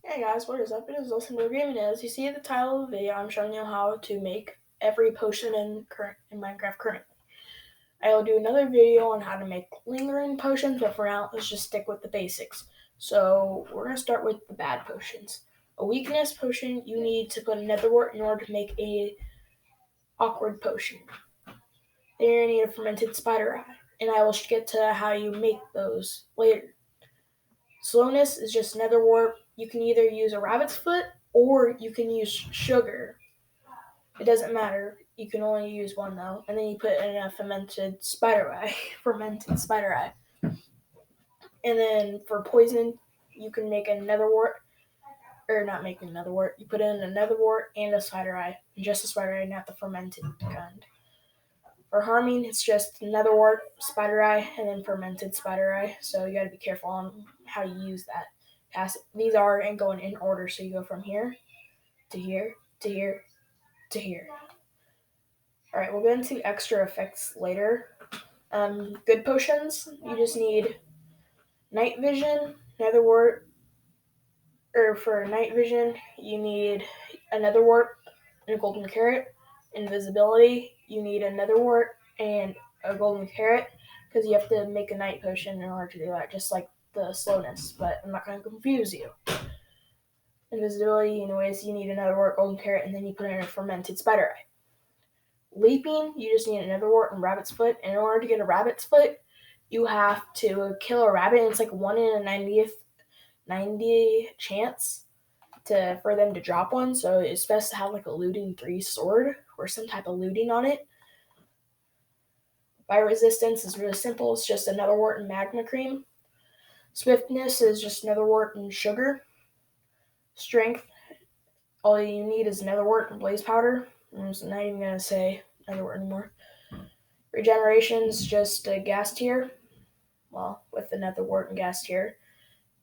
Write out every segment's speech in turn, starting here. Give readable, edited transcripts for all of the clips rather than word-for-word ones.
Hey guys, what is up? It is Wilson Blue Gaming. As you see at the title of the video, I'm showing you how to make every potion in Minecraft currently. I will do another video on how to make lingering potions, but for now, let's just stick with the basics. So we're gonna start with the bad potions. A weakness potion, you need to put a nether wart in order to make a awkward potion. Then you're gonna need a fermented spider eye, and I will get to how you make those later. Slowness is just nether wart. You can either use a rabbit's foot or you can use sugar. It doesn't matter. You can only use one though. And then you put in a fermented spider eye. And then for poison, you can make a nether wart. Or not make a nether wart. You put in a nether wart and a spider eye. Just a spider eye, not the fermented kind. For harming, it's just nether wart, spider eye, and then fermented spider eye. So you gotta be careful on how you use that. These are going in order, so you go from here to here to here to here. All right, we'll get into extra effects later. Good potions, you just need night vision, nether wart, or for night vision, you need a nether wart and a golden carrot. Invisibility, you need a nether wart and a golden carrot because you have to make a night potion in order to do that, just like the slowness, but I'm not going to confuse you. Invisibility, anyways, you need another wart, golden carrot, and then you put in a fermented spider eye. Leaping, you just need another wart and rabbit's foot. And in order to get a rabbit's foot, you have to kill a rabbit, and it's like 1 in a 90 chance for them to drop one. So it's best to have like a looting 3 sword or some type of looting on it. Fire resistance is really simple. It's just another wart and magma cream. Swiftness is just another wart and sugar. Strength, all you need is another wart and blaze powder. I'm just not even gonna say another wart anymore. Regeneration is just a gas tier. Well, with another wart and gas tier.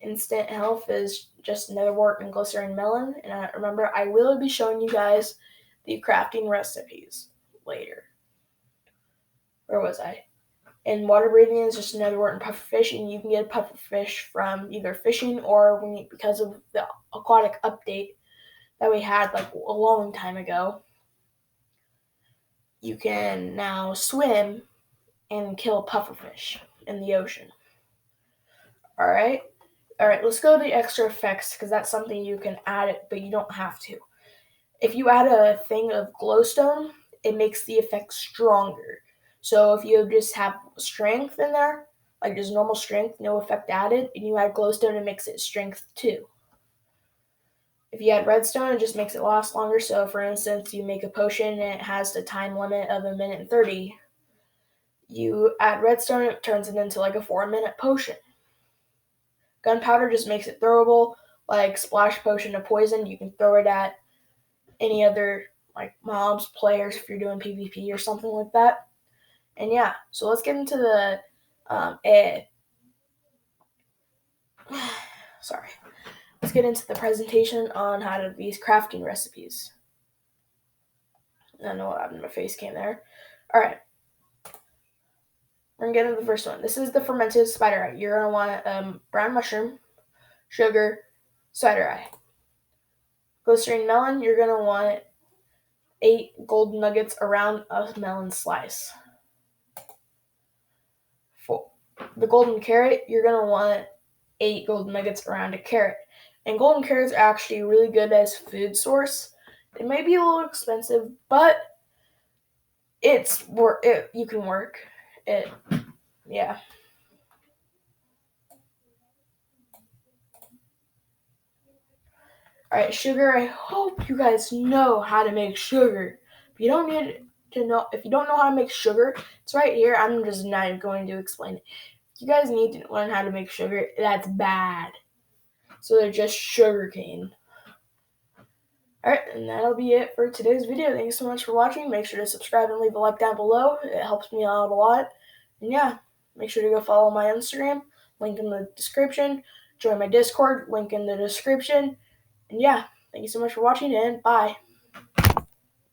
Instant health is just another wart and glycerin melon. And remember, I will be showing you guys the crafting recipes later. Where was I? And water breathing is just another wart and pufferfish, and you can get a pufferfish from either fishing or because of the aquatic update that we had like a long time ago. You can now swim and kill pufferfish in the ocean. All right, let's go to the extra effects because that's something you can add it, but you don't have to. If you add a thing of glowstone, it makes the effect stronger. So if you just have strength in there, like just normal strength, no effect added, and you add glowstone, it makes it strength 2. If you add redstone, it just makes it last longer. So for instance, you make a potion and it has the time limit of 1:30. You add redstone, it turns it into like a 4-minute potion. Gunpowder just makes it throwable, like splash potion of poison. You can throw it at any other like mobs, players if you're doing PvP or something like that. And yeah, so let's get into the sorry. Let's get into the presentation on how to do these crafting recipes. I don't know what happened to my face cam there. All right. We're gonna get into the first one. This is the fermented spider eye. You're gonna want brown mushroom, sugar, spider eye. Glycerin melon, you're gonna want 8 gold nuggets around a melon slice. For the golden carrot, you're gonna want 8 golden nuggets around a carrot. And golden carrots are actually really good as food source. It may be a little expensive, but you can work it. Yeah. All right, sugar. I hope you guys know how to make sugar. If you don't know how to make sugar, it's right here. I'm just not going to explain it. If you guys need to learn how to make sugar, that's bad. So they're just sugar cane. Alright, and that'll be it for today's video. Thank you so much for watching. Make sure to subscribe and leave a like down below. It helps me out a lot. And yeah, make sure to go follow my Instagram. Link in the description. Join my Discord. Link in the description. And yeah, thank you so much for watching, and bye.